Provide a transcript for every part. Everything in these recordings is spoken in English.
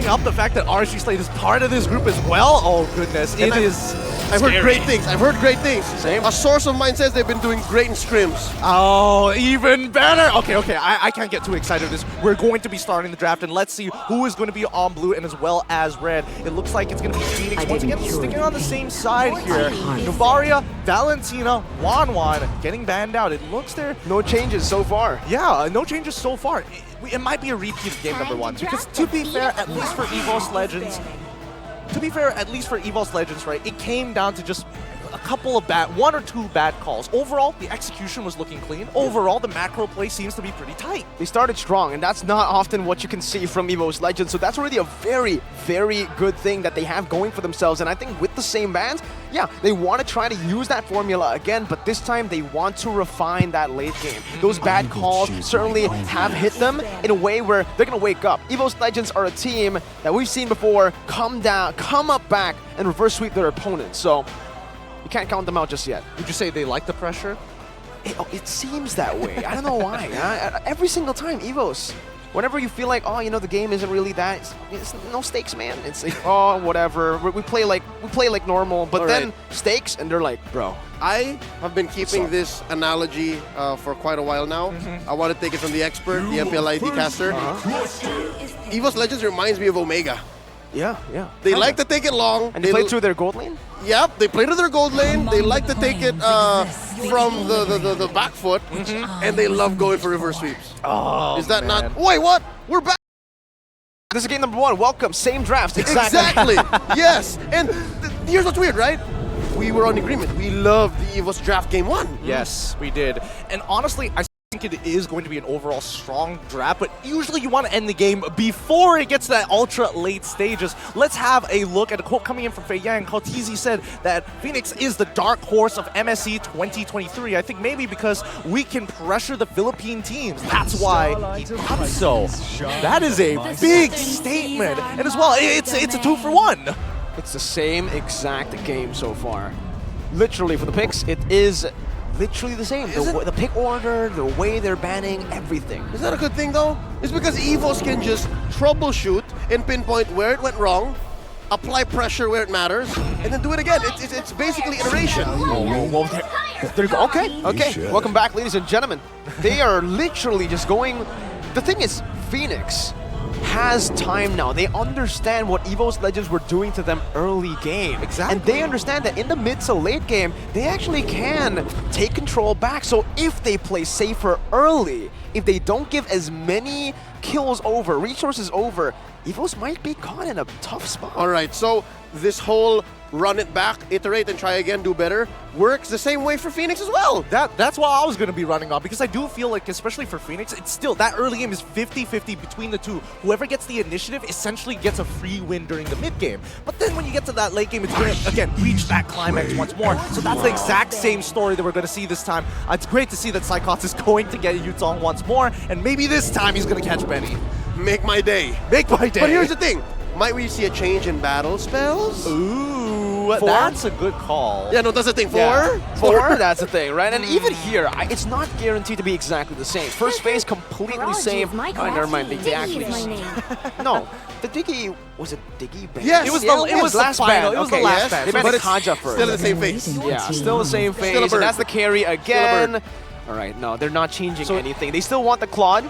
bring up the fact that RSG Slate is part of this group as well. Oh goodness, it is. I've heard great things. I've heard great things. Same. A source of mine says they've been doing great in scrims. Oh, even better. Okay, I can't get too excited with this. We're going to be starting the draft, and let's see who is going to be on blue and as well as red. It looks like it's going to be Fenix once again, sticking on the same side here. Novaria, Valentina, Wanwan getting banned out. It looks there. No changes so far. Yeah, no changes so far. It might be a repeat of game number 1, because to be fair, at least for EVOS Legends, right, it came down to just a couple of one or two bad calls. Overall, the execution was looking clean. Overall, the macro play seems to be pretty tight. They started strong, and that's not often what you can see from EVOS Legends, so that's already a very, very good thing that they have going for themselves. And I think with the same bans, yeah, they want to try to use that formula again, but this time they want to refine that late game. Those bad calls certainly have hit them in a way where they're going to wake up. EVOS Legends are a team that we've seen before come down, come up back, and reverse sweep their opponents. So you can't count them out just yet. Would you say they like the pressure? It seems that way. I don't know why. Every single time, EVOS, whenever you feel like, oh, you know, the game isn't really that, it's no stakes, man. It's like, oh, whatever. We play like normal, but then stakes, and they're like, bro. I have been keeping this analogy for quite a while now. I want to take it from the expert, the MPLID caster. EVOS Legends reminds me of Omega. Yeah. They like to take it long. And they play through their gold lane? Yep, they play to their gold lane. They like to take it from the back foot, and they love going for reverse sweeps. Oh, is that man. not? Wait, what? We're back. This is game number 1. Welcome. Same draft. Exactly. Yes. And here's what's weird, right? We were on agreement. We loved the EVOS draft game 1. Yes, we did. And honestly, I think it is going to be an overall strong draft, but usually you want to end the game before it gets to that ultra late stages. Let's have a look at a quote coming in from Fei Yang. Kautizi said that Fenix is the dark horse of MSC 2023. I think maybe because we can pressure the Philippine teams. That's why he thought so. That is a big statement. And as well, it's a 2-for-1. It's the same exact game so far. Literally, for the picks, it is literally the same. The pick order, the way they're banning, everything. Is that a good thing, though? It's because EVOS can just troubleshoot and pinpoint where it went wrong, apply pressure where it matters, and then do it again. It's basically iteration. Okay. Welcome back, ladies and gentlemen. They are literally just going... The thing is, Fenix has time now. They understand what EVOS Legends were doing to them early game. Exactly. And they understand that in the mid to late game, they actually can take control back. So if they play safer early, if they don't give as many kills over, resources over, EVOS might be caught in a tough spot. All right, so this whole run it back, iterate and try again, do better, works the same way for Fenix as well. That's what I was going to be running on, because I do feel like, especially for Fenix, it's still, that early game is 50-50 between the two. Whoever gets the initiative essentially gets a free win during the mid game. But then when you get to that late game, it's going to, again, reach that climax once more. So that's the exact same story that we're going to see this time. It's great to see that Psychots is going to get Yutong once more, and maybe this time he's going to catch Benny. Make my day. Make my day. But here's the thing. Might we see a change in battle spells? Ooh, 4? That's a good call. Yeah, no, that's the thing. 4? Yeah. 4, that's the thing, right? And even here, it's not guaranteed to be exactly the same. First phase, completely same. Oh, never mind. They actually... No, the Diggy... Was it Diggy ban? Yes. It was the last ban. It was the last ban. They banned But it's Kaja first. still in the same phase. Yeah, still the same phase. Still a bird. And that's the carry again. bird. All right, no, they're not changing anything. They still want the Claude.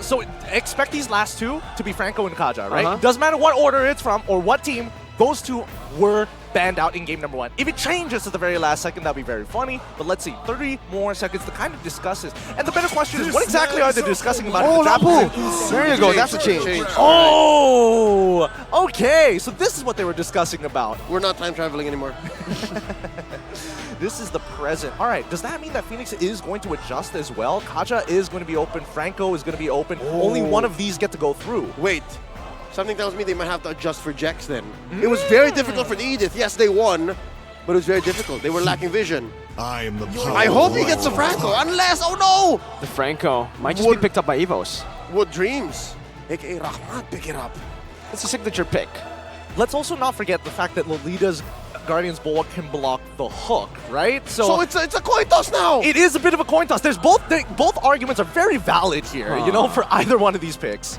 So expect these last two to be Franco and Kaja, right? Doesn't matter what order it's from or what team, those two were banned out in game number 1. If it changes at the very last second, that'd be very funny. But let's see, 30 more seconds to kind of discuss this. And the better question is, what exactly are they discussing about in the draft? There you go, that's a change. Oh, okay. So this is what they were discussing about. We're not time traveling anymore. This is the present. All right, does that mean that Fenix is going to adjust as well? Kaja is going to be open. Franco is going to be open. Only one of these get to go through. Wait. Something tells me they might have to adjust for Jex then. It was very difficult for the Edith. Yes, they won, but it was very difficult. They were lacking vision. I am the power. I hope he gets the Franco, unless, oh no! The Franco might just be picked up by EVOS. What dreams? AKA Rahmat, pick it up. It's a signature pick. Let's also not forget the fact that Lolita's Guardian's Bulwark can block the hook, right? So it's a coin toss now! It is a bit of a coin toss. There's both arguments are very valid here, you know, for either one of these picks.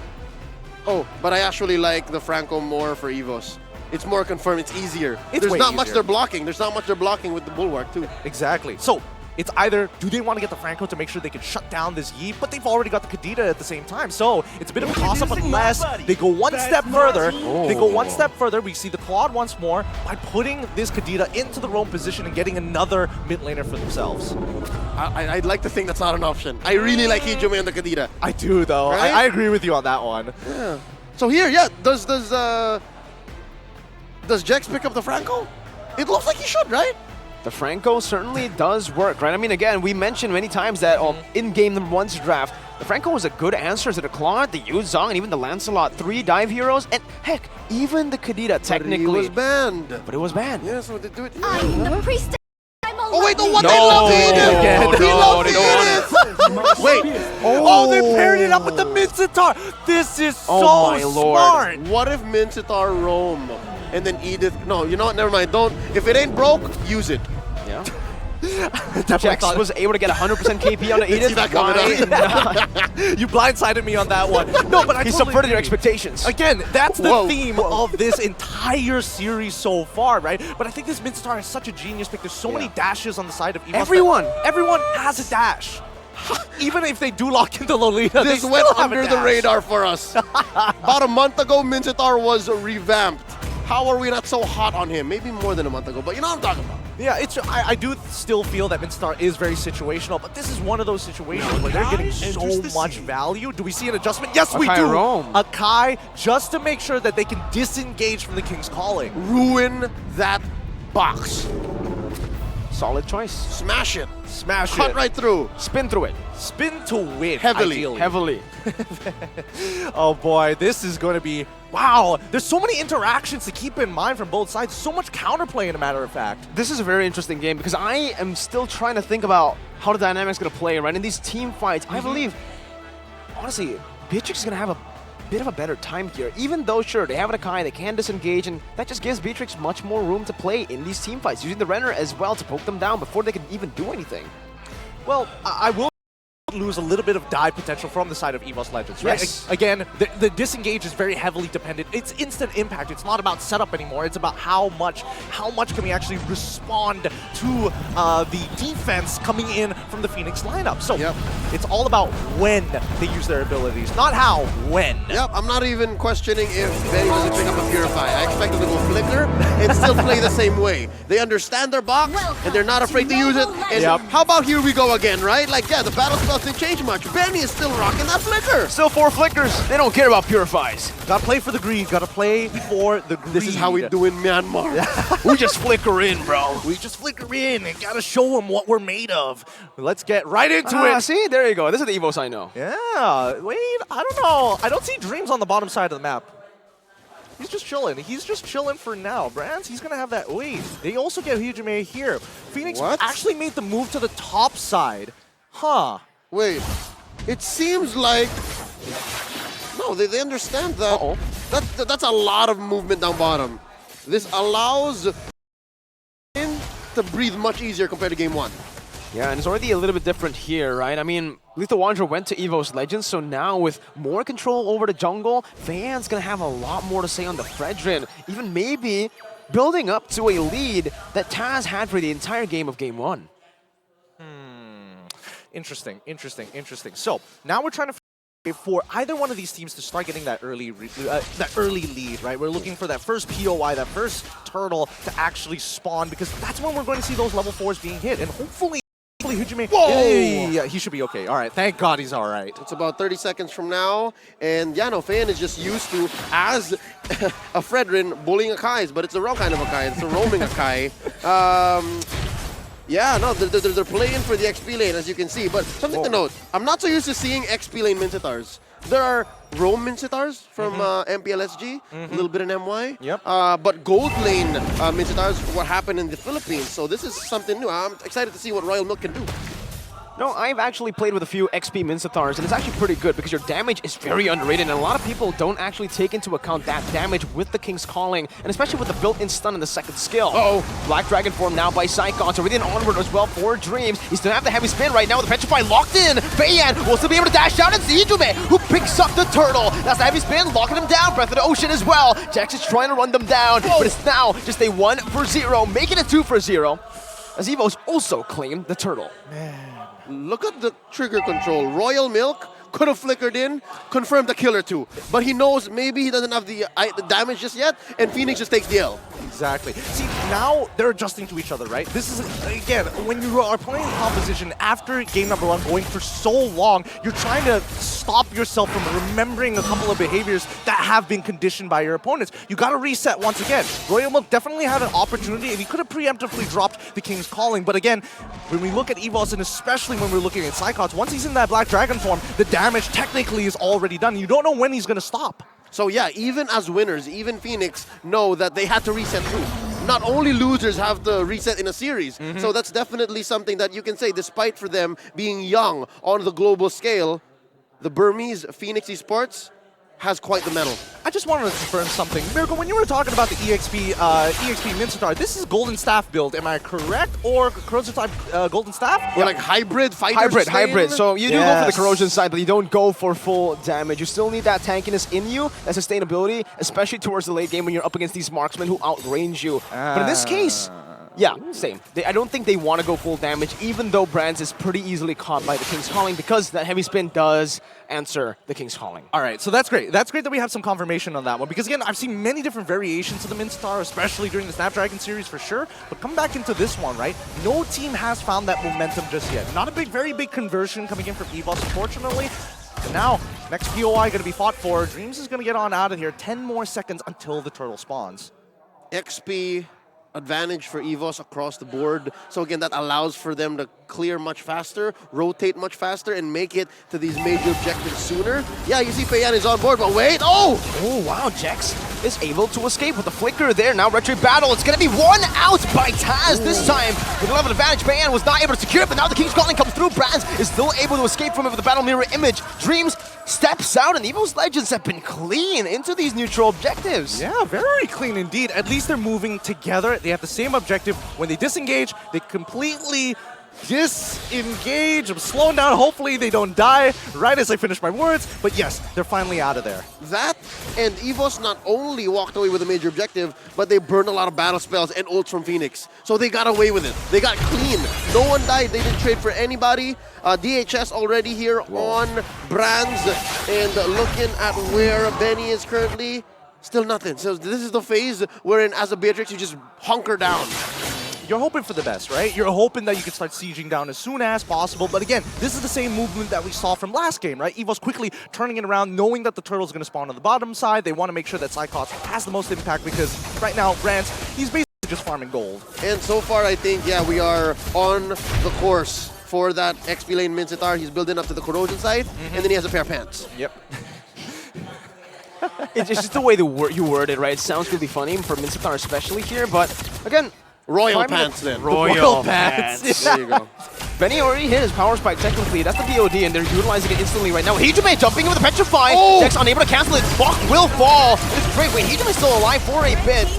Oh, but I actually like the Franco more for EVOS. It's more confirmed. It's easier. It's There's way not much easier. they're blocking. There's not much they're blocking with the Bulwark, too. Exactly. So it's either, do they want to get the Franco to make sure they can shut down this Yi, but they've already got the Kadita at the same time. So it's a bit of a toss-up unless they go one step further. They go one step further. We see the Claude once more by putting this Kadita into the roam position and getting another mid laner for themselves. I'd like to think that's not an option. I really like Hijime and the Kadita. I do, though. Right? I agree with you on that one. Yeah. So here, yeah, does Jex pick up the Franco? It looks like he should, right? The Franco certainly does work, right? I mean, again, we mentioned many times that in-game #1's draft, the Franco was a good answer to the Claude, the Yu Zhong, and even the Lancelot. 3 dive heroes, and heck, even the Kadita technically. But it was banned. But it was banned. Yeah, so they do it. I'm the priestess. I'm Oh wait, the alive. one they love the Edith! He loves the Edith! Wait, Oh, they paired it up with the Mincetar. This is so Oh my lord. smart. what if Mincetar roam and then Edith? No, you know what? Never mind. Don't. If it ain't broke, use it. Yeah. Definitely Jex thought- was able to get 100% KP on the Edith. see that coming Why up. not? You blindsided me on that one. No, but I He totally subverted agree. your expectations. Again, that's the Whoa. theme of this entire series so far, right? But I think this Mincetar is such a genius pick. There's so many dashes on the side of EVOS. Everyone has a dash. Even if they do lock into Lolita, This they went still have a under the dash. radar for us. About a month ago, Mincetar was revamped. How are we not so hot on him? Maybe more than a month ago, but you know what I'm talking about. Yeah, I do still feel that Mincetar is very situational, but this is one of those situations where they're getting so much value. Do we see an adjustment? Yes, we Akai do. roam. Akai, just to make sure that they can disengage from the King's Calling. Ruin that box. Solid choice. Smash it. Smash Cut it. right through. Spin through it. Spin to win. Heavily. ideally. Heavily. Oh boy, this is going to be, wow. There's so many interactions to keep in mind from both sides. So much counterplay, in a matter of fact. This is a very interesting game because I am still trying to think about how the dynamic's going to play, right? In these team fights, I believe, honestly, Beatrix is going to have a bit of a better time here. Even though, sure, they have an Akai, they can disengage, and that just gives Beatrix much more room to play in these team fights, using the Renner as well to poke them down before they can even do anything. Well, I will lose a little bit of dive potential from the side of EVOS Legends, right? Yes. Again, the disengage is very heavily dependent. It's instant impact. It's not about setup anymore. It's about how much can we actually respond to the defense coming in from the Fenix lineup. So it's all about when they use their abilities, not how, when. Yep, I'm not even questioning if Benny doesn't pick up a Purify. I expect them to go Flicker and still play the same way. They understand their box and they're not afraid to use it. And how about here we go again, right? Like, yeah, the battle spells didn't change much. Benny is still rocking that Flicker. Still 4 flickers. They don't care about purifies. Gotta play for the greed. Gotta play for the greed. This is how we do in Myanmar. We just flicker in, bro. We just flicker in and gotta show them what we're made of. Let's get right into it. See, there you go. This is the EVOS I know. Yeah, wait, I don't know. I don't see Dreams on the bottom side of the map. He's just chilling. He's just chilling for now. Brands, he's going to have that. Wait, they also get Hijime here. Phoenix actually made the move to the top side. Huh. Wait, it seems like... No, they understand that. That's a lot of movement down bottom. This allows him to breathe much easier compared to game 1. Yeah, and it's already a little bit different here, right? I mean, Lethal Wanderer went to EVOS Legends, so now with more control over the jungle, Fan's gonna have a lot more to say on the Fredrin, even maybe building up to a lead that Taz had for the entire game of game 1. Interesting, interesting, interesting. So now we're trying to for either one of these teams to start getting that early lead, right? We're looking for that first POI, that first turtle to actually spawn, because that's when we're going to see those level 4s being hit, and hopefully Hijime, yeah, he should be okay. All right, thank God he's all right. It's about 30 seconds from now, and yeah, no, Fan is just used to, as a Fredrin, bullying Akais, but it's the wrong kind of Akai. It's a roaming Akai. Yeah, no, they're playing for the XP lane, as you can see. But something to note, I'm not so used to seeing XP lane Mincitars. There are roam Mincitars from MPLSG, a little bit in MY. Yep. But gold lane Mincitars, what happened in the Philippines. So this is something new. I'm excited to see what Royal Milk can do. No, I've actually played with a few XP Minsatars, and it's actually pretty good because your damage is very underrated, and a lot of people don't actually take into account that damage with the King's Calling, and especially with the built-in stun in the second skill. Black Dragon form now by Psychon, already an onward as well for Dreams. He still have the heavy spin right now with the Petrify locked in. Feiyan will still be able to dash out, and it's Ijume who picks up the turtle. That's the heavy spin, locking him down. Breath of the Ocean as well. Jax is trying to run them down, but it's now just a 1-for-0, making it 2-for-0, as EVOS also claim the turtle. Look at the trigger control. Royal Milk could have flickered in, confirmed the killer too. But he knows maybe he doesn't have the damage just yet, and Fenix just takes the L. Exactly. See, now they're adjusting to each other, right? This is, again, when you are playing composition after game number 1 going for so long, you're trying to stop yourself from remembering a couple of behaviors that have been conditioned by your opponents. You got to reset once again. Royal Milk definitely had an opportunity, and he could have preemptively dropped the King's Calling. But again, when we look at EVOS, and especially when we're looking at Psychots, once he's in that Black Dragon form, the damage technically is already done. You don't know when he's going to stop. So yeah, even as winners, even Fenix know that they had to reset too. Not only losers have to reset in a series. So that's definitely something that you can say, despite for them being young on the global scale, the Burmese Fenix Esports has quite the medal. I just wanted to confirm something. Miracle, when you were talking about the EXP Minsatar, this is Golden Staff build, am I correct? Or corrosive type Golden Staff? Or like hybrid fighters? Hybrid. So you do go for the corrosion side, but you don't go for full damage. You still need that tankiness in you, that sustainability, especially towards the late game when you're up against these marksmen who outrange you. But in this case, yeah, same. I don't think they want to go full damage, even though Brands is pretty easily caught by the King's Calling, because that heavy spin does answer the King's Calling. All right, so that's great. That's great that we have some confirmation on that one, because again, I've seen many different variations of the Minstar, especially during the Snapdragon series for sure, but come back into this one, right? No team has found that momentum just yet. Not a very big conversion coming in from EVOS, unfortunately. And now, next POI going to be fought for. Dreams is going to get on out of here. 10 more seconds until the turtle spawns. XP advantage for EVOS across the board. So again, that allows for them to clear much faster, rotate much faster, and make it to these major objectives sooner. Yeah, you see Feiyan is on board, but wait, oh, wow, Jax is able to escape with the flicker there. Now retry battle, it's gonna be one out by Taz this time. With 11 advantage, Feiyan was not able to secure it, but now the King's Calling comes through. Brands is still able to escape from it with the battle mirror image. Dreams steps out, and EVOS Legends have been clean into these neutral objectives. Yeah, very clean indeed. At least they're moving together. They have the same objective. When they disengage, they completely disengage. I'm slowing down. Hopefully they don't die right as I finish my words. But yes, they're finally out of there. That, and EVOS not only walked away with a major objective, but they burned a lot of battle spells and ults from Fenix. So they got away with it. They got clean. No one died. They didn't trade for anybody. DHS already here on Brands. And looking at where Benny is currently, still nothing. So this is the phase wherein as a Beatrix, you just hunker down. You're hoping for the best, right? You're hoping that you can start sieging down as soon as possible. But again, this is the same movement that we saw from last game, right? EVOS quickly turning it around, knowing that the turtle's going to spawn on the bottom side. They want to make sure that Psychots has the most impact because right now, Brands, he's basically just farming gold. And so far, I think, yeah, we are on the course for that XP lane Minsatar. He's building up to the corrosion side, and then he has a pair of pants. Yep. It's just the way you word it, right? It sounds really funny for Minsatar especially here, but again, Royal pants then. Royal pants. There you go. Benny already hit his power spike technically. That's the BOD, and they're utilizing it instantly right now. Hijume jumping in with a Petrify. Jax unable to cancel it. Bok will fall. It's great. Wait, Hijume's still alive for a bit.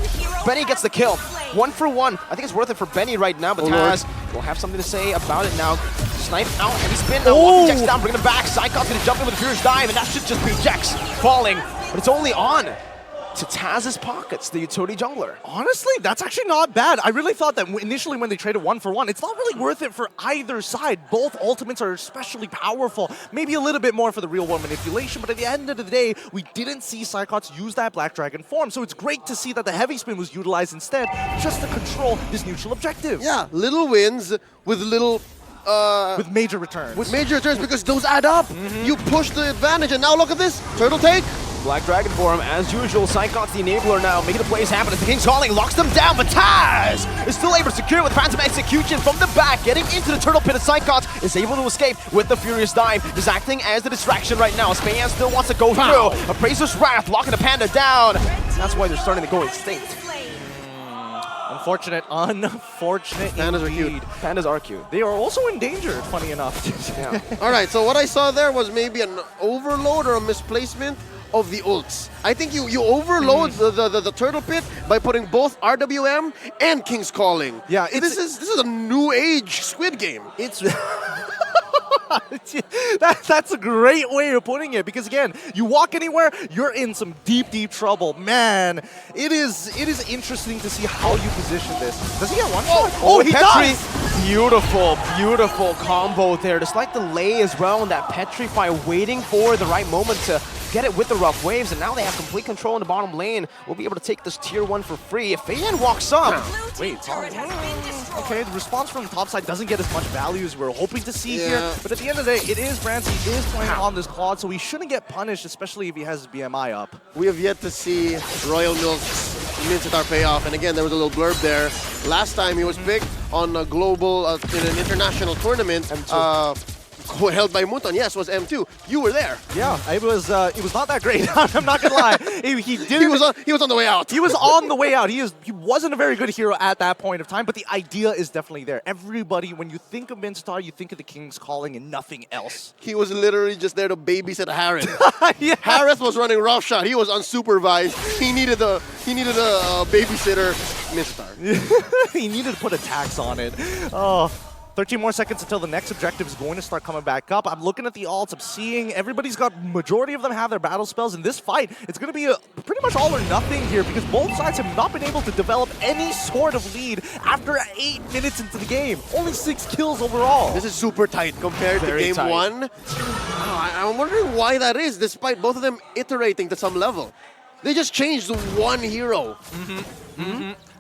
Benny gets the kill. 1 for 1. I think it's worth it for Benny right now, but Taz will have something to say about it now. Snipe out, heavy spin. Now walking Jax down, bringing him back. Psychop's gonna jump in with a furious dive, and that should just be Jax falling. But it's only on to Taz's pockets, the utility jungler. Honestly, that's actually not bad. I really thought that initially when they traded 1 for 1, it's not really worth it for either side. Both ultimates are especially powerful. Maybe a little bit more for the real-world manipulation, but at the end of the day, we didn't see Psychots use that Black Dragon form. So it's great to see that the heavy spin was utilized instead just to control this neutral objective. Yeah, little wins with little... with major returns. With major returns because those add up. You push the advantage, and now look at this. Turtle take. Black Dragon form, as usual. Psychot's the enabler now, making the plays happen as the King's Calling locks them down, but Taz is still able to secure with Phantom Execution from the back, getting into the turtle pit of Psychots, is able to escape with the Furious Dive, is acting as the distraction right now. Feiyan still wants to go through. Appraiser's Wrath, locking the Panda down. That's why they're starting to go extinct. Unfortunate, unfortunate Pandas are cute. indeed. Pandas are cute. They are also endangered, funny enough. Yeah. All right, so what I saw there was maybe an overload or a misplacement of the ults. I think you overload the turtle pit by putting both RWM and King's Calling. Yeah, this is a new age Squid Game. It's that's a great way of putting it, because again, you walk anywhere, you're in some deep, deep trouble. Man, it is interesting to see how you position this. Does he have one shot? Oh, he Petri. does! Beautiful, beautiful combo there. Just like the lay as well, and that Petrify waiting for the right moment to get it with the rough waves, and now they have complete control in the bottom lane. We'll be able to take this tier 1 for free. If Feiyan walks up, Wait, okay, the response from the top side doesn't get as much value as we were hoping to see here, but at the end of the day, it is Brands. He is playing on this Claude, so he shouldn't get punished, especially if he has his BMI up. We have yet to see Royal Milk's Mincetar payoff, and again, there was a little blurb there. Last time he was picked on a global, in an international tournament, held by Muton. Yes, was M2. You were there. Yeah, it was not that great. I'm not gonna lie. He was on the way out. He was on the way out. He wasn't a very good hero at that point of time, but the idea is definitely there. Everybody, when you think of Mincetar, you think of the King's Calling and nothing else. He was literally just there to babysit Harris. Yeah. Harris was running roughshod. He was unsupervised. He needed a babysitter. Mincetar. He needed to put a tax on it. Oh. 13 more seconds until the next objective is going to start coming back up. I'm looking at the alts. I'm seeing everybody's got, majority of them have their battle spells. In this fight, it's going to be pretty much all or nothing here, because both sides have not been able to develop any sort of lead after 8 minutes into the game. Only 6 kills overall. This is super tight compared to game tight. 1. I'm wondering why that is, despite both of them iterating to some level. They just changed one hero.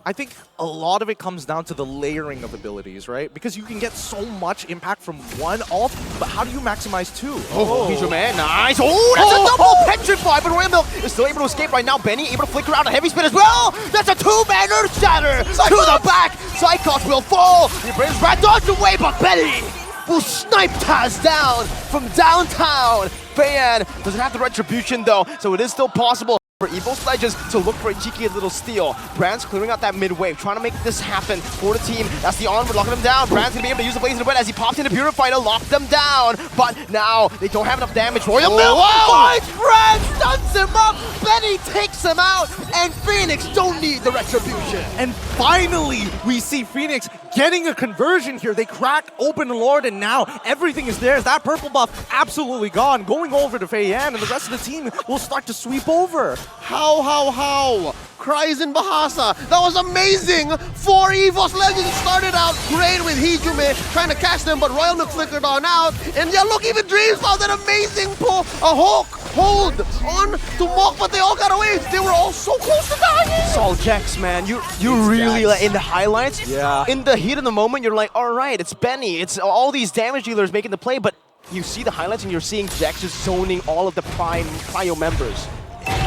I think a lot of it comes down to the layering of abilities, right? Because you can get so much impact from one ult, but how do you maximize 2? Pichu Man, nice. Oh, that's a double Petrify, but Royal Milk is still able to escape right now. Benny able to flicker out a heavy spin as well. That's a 2-man Earth Shatter to the back. Cyclops will fall. He brings Rat Dodge away, but Benny will snipe Taz down from downtown. Feiyan doesn't have the retribution though, so it is still possible for EVOS Legends to look for a cheeky little steal. Brands clearing out that mid wave, trying to make this happen for the team. That's the onward, locking them down. Brands gonna be able to use the Blazing Red as he pops into Purify to lock them down. But now they don't have enough damage. Royal Milk finds Brands, stuns him up. Benny takes him out, and Fenix don't need the retribution. And finally, we see Fenix getting a conversion here. They crack open the Lord, and now everything is theirs. That purple buff absolutely gone. Going over to Feiyan, and the rest of the team will start to sweep over. How? Cries in Bahasa. That was amazing for EVOS Legends. It started out great with Hijume trying to catch them, but Royal Milk flickered on out. And yeah, look, even Dreams found that amazing pull, a hold on to Mok, but they all got away. They were all so close to dying. It's all Jax, man. You really, like, in the highlights, in the heat of the moment, you're like, all right, it's Benny. It's all these damage dealers making the play, but you see the highlights and you're seeing Jax just zoning all of the Prio members.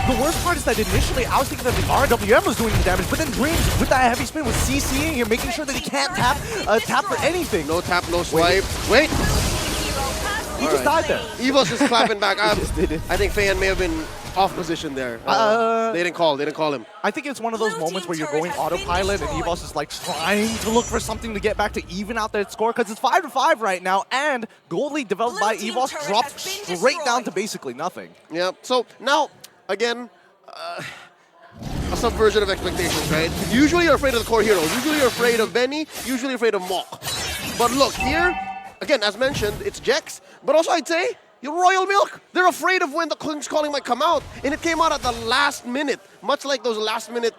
The worst part is that initially I was thinking that the RWM was doing the damage, but then Dreams with that heavy spin was CCing and making sure that he can't tap for anything. No tap, no swipe. Wait. He just died there. EVOS is clapping back. I think Feiyan may have been off position there. They didn't call him. I think it's one of those moments where you're going autopilot and EVOS is like trying to look for something to get back to even out that score, because it's 5-5 right now, and gold lead developed by EVOS dropped straight down to basically nothing. Yeah, so now, again, a subversion of expectations, right? Usually you're afraid of the core heroes. Usually you're afraid of Benny. Usually you're afraid of Mok. But look, here, again, as mentioned, it's Jex, but also I'd say your Royal Milk. They're afraid of when the King's Calling might come out, and it came out at the last minute, much like those last minute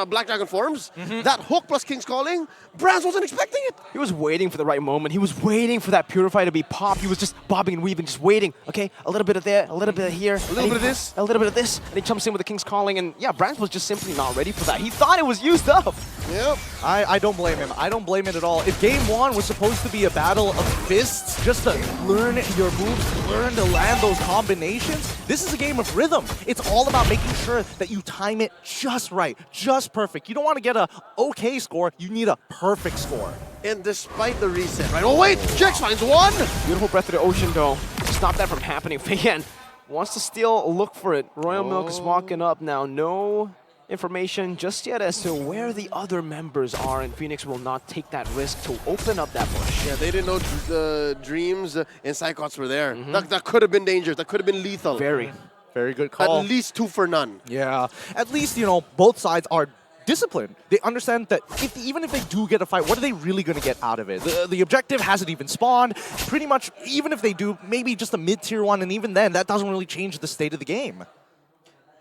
Black Dragon forms. That hook plus King's Calling, Brands wasn't expecting it. He was waiting for the right moment. He was waiting for that Purify to be popped. He was just bobbing and weaving, just waiting. Okay, a little bit of there, a little bit of here, a little bit of this, a little bit of this, and he jumps in with the King's Calling, and yeah, Brands was just simply not ready for that. He thought it was used up. Yep. I don't blame him. I don't blame it at all. If game 1 was supposed to be a battle of fists, just to learn your moves, learn to land those combinations, this is a game of rhythm. It's all about making sure that you time it just right, just perfect. You don't want to get a okay score, you need a perfect score. And despite the reset, right? Oh wait, Jex finds one! Beautiful Breath of the Ocean though. Stop that from happening. Feiyan wants to still look for it. Royal Milk is walking up now. No information just yet as to where the other members are, and Fenix will not take that risk to open up that bush. Yeah, they didn't know the Dreams and Psychots were there. That could have been dangerous. That could have been lethal. Very. Very good call. At least 2 for none. Yeah, at least, you know, both sides are disciplined. They understand that even if they do get a fight, what are they really going to get out of it? The objective hasn't even spawned. Pretty much, even if they do, maybe just a mid-tier one, and even then, that doesn't really change the state of the game.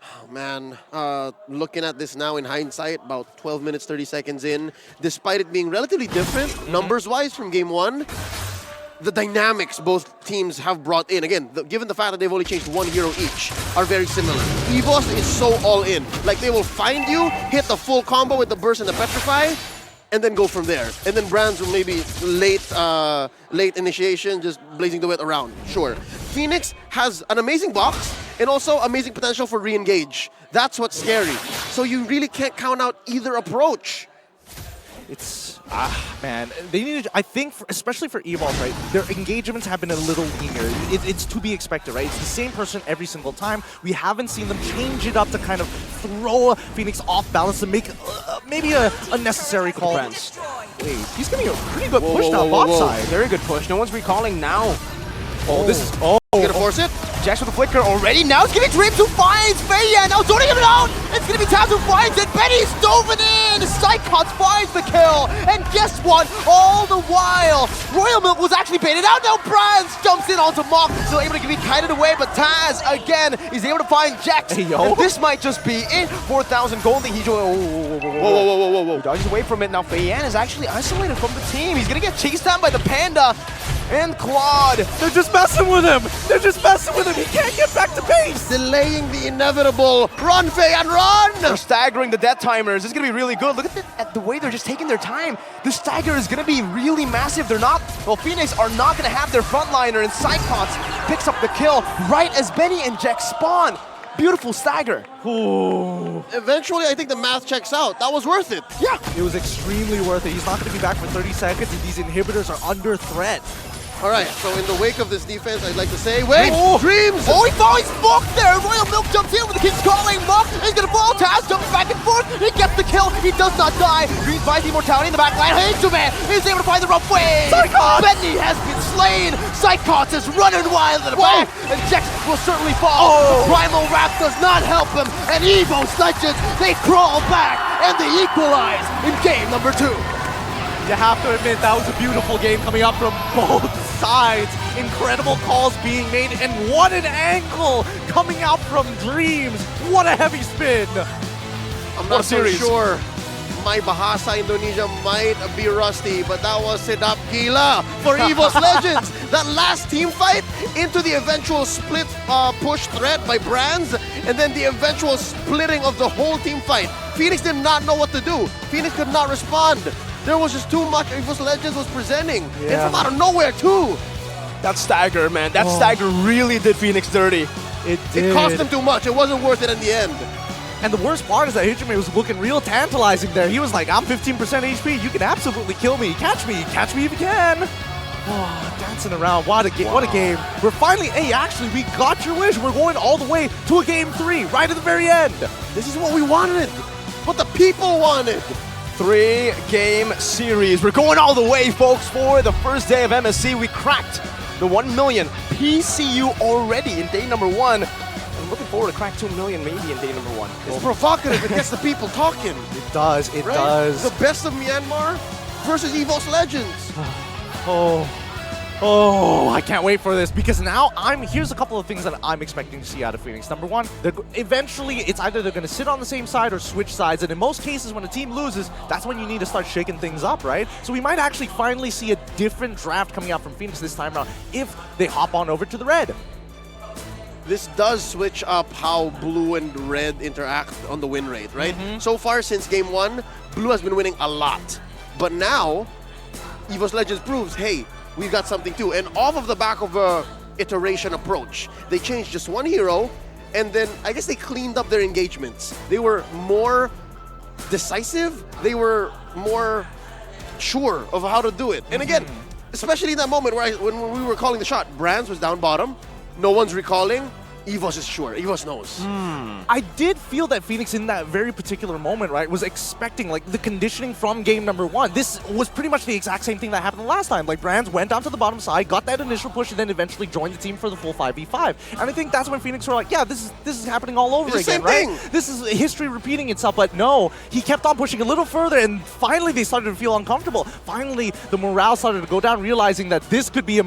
Oh, man, looking at this now in hindsight, about 12 minutes, 30 seconds in, despite it being relatively different, numbers-wise from game 1, the dynamics both teams have brought in, again, given the fact that they've only changed 1 hero each, are very similar. EVOS is so all in. Like, they will find you, hit the full combo with the burst and the petrify, and then go from there. And then Brands will maybe late initiation, just blazing the wet around, sure. Fenix has an amazing box, and also amazing potential for re-engage. That's what's scary. So you really can't count out either approach. It's, man, they need to, I think, especially for EVOS, right, their engagements have been a little leaner. It's to be expected, right? It's the same person every single time. We haven't seen them change it up to kind of throw Fenix off balance to make maybe a unnecessary call. Wait, he's getting a pretty good push now, bot side. Very good push. No one's recalling now. Oh, this is, He's gonna force it. Jax with the flicker already. Now it's giving Dream to finds Feiyan. Now zoning him out. It's gonna be Taz who finds it. Benny's dove in. Psychots finds the kill. And guess what? All the while, Royal Milk was actually baited out. Now Brands jumps in onto Mock. Still able to be kited away, but Taz again is able to find Jax. Hey, yo. And this might just be it. 4,000 gold. He Whoa. dodges away from it. Now Feiyan is actually isolated from the team. He's gonna get chased down by the Panda. And Claude. They're just messing with him. They're just messing with him. He can't get back to base. Delaying the inevitable. Run, Faye, and run! They're staggering the death timers. This is going to be really good. Look at the way they're just taking their time. The stagger is going to be really massive. They're not, well, Fenix are not going to have their frontliner, and Psychots picks up the kill right as Benny and Jax spawn. Beautiful stagger. Ooh. Eventually, I think the math checks out. That was worth it. Yeah, it was extremely worth it. He's not going to be back for 30 seconds, and these inhibitors are under threat. All right, so in the wake of this defense, I'd like to say, wait, Dreams! Oh, he falls Mock there. Royal Milk jumps in with the King's Calling. Mock is going to fall. Taz jumps back and forth. He gets the kill. He does not die. Dreams finds immortality in the back line. Hinterman is able to find the rough way. Psychots! Benny has been slain. Psychots is running wild in the back. And Jax will certainly fall. The Primal Wrath does not help him. And EVOS Legends, they crawl back. And they equalize in game number 2. You have to admit, that was a beautiful game coming up from both sides. Incredible calls being made, and what an angle coming out from Dreams. What a heavy spin. I'm not so sure. My Bahasa Indonesia might be rusty, but that was Sedap Gila for EVOS Legends. That last team fight into the eventual split push threat by Brands, and then the eventual splitting of the whole team fight. Fenix did not know what to do. Fenix could not respond. There was just too much EVOS Legends was presenting. And from out of nowhere, too. That stagger, man. That stagger really did Fenix dirty. It did. It cost him too much. It wasn't worth it in the end. And the worst part is that Hinterman was looking real tantalizing there. He was like, I'm 15% HP. You can absolutely kill me. Catch me if you can. Oh, dancing around. What a game. What a game. We're finally, hey, actually, we got your wish. We're going all the way to a game 3, right at the very end. This is what we wanted. What the people wanted. 3-game series. We're going all the way, folks, for the first day of MSC. We cracked the 1 million PCU already in day number 1. I'm looking forward to crack 2 million maybe in day number 1. It's provocative. It gets the people talking. It does. It right? does. The best of Myanmar versus EVOS Legends. Oh, I can't wait for this, because now here's a couple of things that I'm expecting to see out of Fenix. Number one, eventually it's either they're going to sit on the same side or switch sides, and in most cases when a team loses, that's when you need to start shaking things up, right? So we might actually finally see a different draft coming out from Fenix this time around if they hop on over to the red. This does switch up how blue and red interact on the win rate, right? So far since game 1, blue has been winning a lot. But now, EVOS Legends proves, hey, we've got something too. And off of the back of a iteration approach, they changed just 1 hero, and then I guess they cleaned up their engagements. They were more decisive. They were more sure of how to do it. And again, especially in that moment when we were calling the shot, Brands was down bottom. No one's recalling. EVOS is sure. EVOS knows. I did feel that Fenix in that very particular moment, right, was expecting like the conditioning from game number 1. This was pretty much the exact same thing that happened last time. Like Brands went down to the bottom side, got that initial push, and then eventually joined the team for the full 5v5. And I think that's when Fenix were like, yeah, this is happening all over again, right? This is history repeating itself. But no, he kept on pushing a little further, and finally they started to feel uncomfortable. Finally, the morale started to go down, realizing that this could be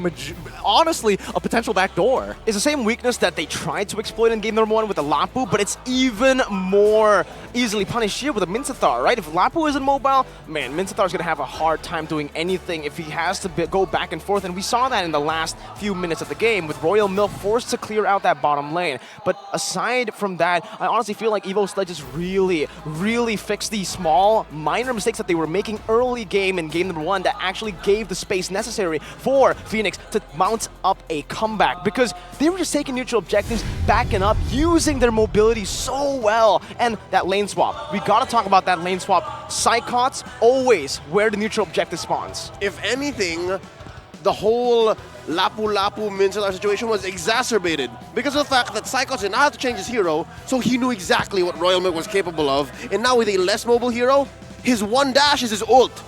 honestly a potential backdoor. It's the same weakness that they tried to exploit in game number 1 with the Lapu, but it's even more easily punished here with a Minsathar, right? If Lapu isn't mobile, man, Minsathar's gonna have a hard time doing anything if he has to go back and forth, and we saw that in the last few minutes of the game with Royal Milk forced to clear out that bottom lane. But aside from that, I honestly feel like EVOS Legends really fixed these small, minor mistakes that they were making early game in game number 1 that actually gave the space necessary for Fenix to mount up a comeback, because they were just taking neutral objectives, backing up, using their mobility so well. And that lane swap, we gotta talk about that lane swap. Psychots always where the neutral objective spawns. If anything, the whole Lapu Minsathar situation was exacerbated because of the fact that Psychots did not have to change his hero, so he knew exactly what Royal Milk was capable of. And now with a less mobile hero, his one dash is his ult.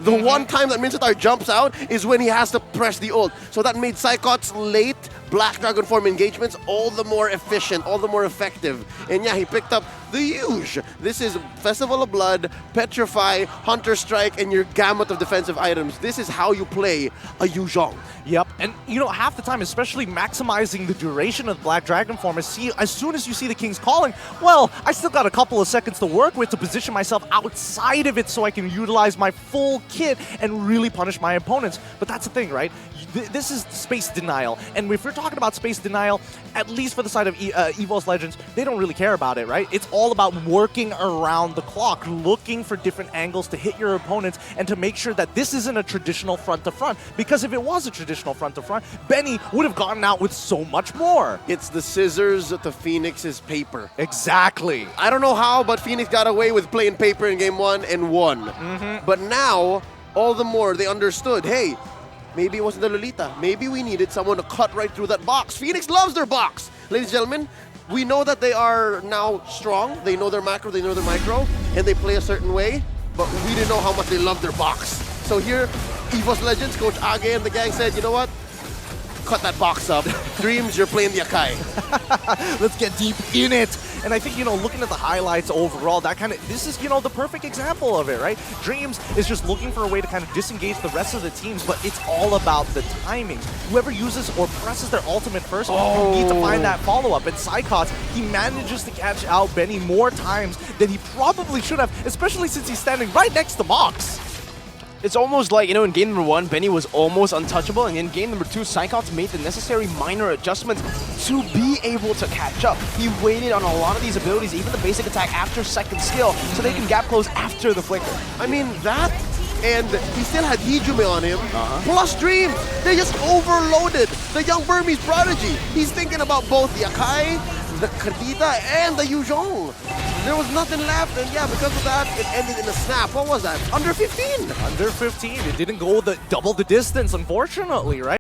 The one time that Minsathar jumps out is when he has to press the ult. So that made Psychots' late Black Dragon form engagements all the more efficient, all the more effective. And yeah, he picked up the huge. This is Festival of Blood, Petrify, Hunter Strike, and your gamut of defensive items. This is how you play a Yuzhong. Yep, and you know, half the time, especially maximizing the duration of the Black Dragon form, as soon as you see the King's Calling, well, I still got a couple of seconds to work with to position myself outside of it so I can utilize my full kit and really punish my opponents. But that's the thing, right? This is space denial, and if we're talking about space denial, at least for the side of EVOS Legends, they don't really care about it, right? It's all about working around the clock, looking for different angles to hit your opponents and to make sure that this isn't a traditional front-to-front, because if it was a traditional front-to-front, Benny would have gotten out with so much more. It's the scissors to Phoenix's paper. Exactly. I don't know how, but Phoenix got away with playing paper in game 1 and won. But now, all the more they understood, hey, maybe it wasn't the Lolita. Maybe we needed someone to cut right through that box. Phoenix loves their box. Ladies and gentlemen, we know that they are now strong. They know their macro, they know their micro, and they play a certain way, but we didn't know how much they love their box. So here, EVOS Legends, Coach Age and the gang said, you know what? Cut that box up. Dreams, you're playing the Akai. Let's get deep in it. And I think, you know, looking at the highlights overall, this is, you know, the perfect example of it, right? Dreams is just looking for a way to kind of disengage the rest of the teams, but it's all about the timing. Whoever uses or presses their ultimate first, you need to find that follow-up. And Psychots, he manages to catch out Benny more times than he probably should have, especially since he's standing right next to Mox. It's almost like, you know, in game number 1, Benny was almost untouchable, and in game number 2, Psychots made the necessary minor adjustments to be able to catch up. He waited on a lot of these abilities, even the basic attack after second skill, so they can gap close after the flicker. I mean, that, and he still had Hijume on him, plus Dreams. They just overloaded the young Burmese prodigy. He's thinking about both the Akai, the Kadita, and the Yuzhong. There was nothing left, and yeah, because of that, it ended in a snap. What was that? Under 15? Under 15. It didn't go double the distance, unfortunately, right?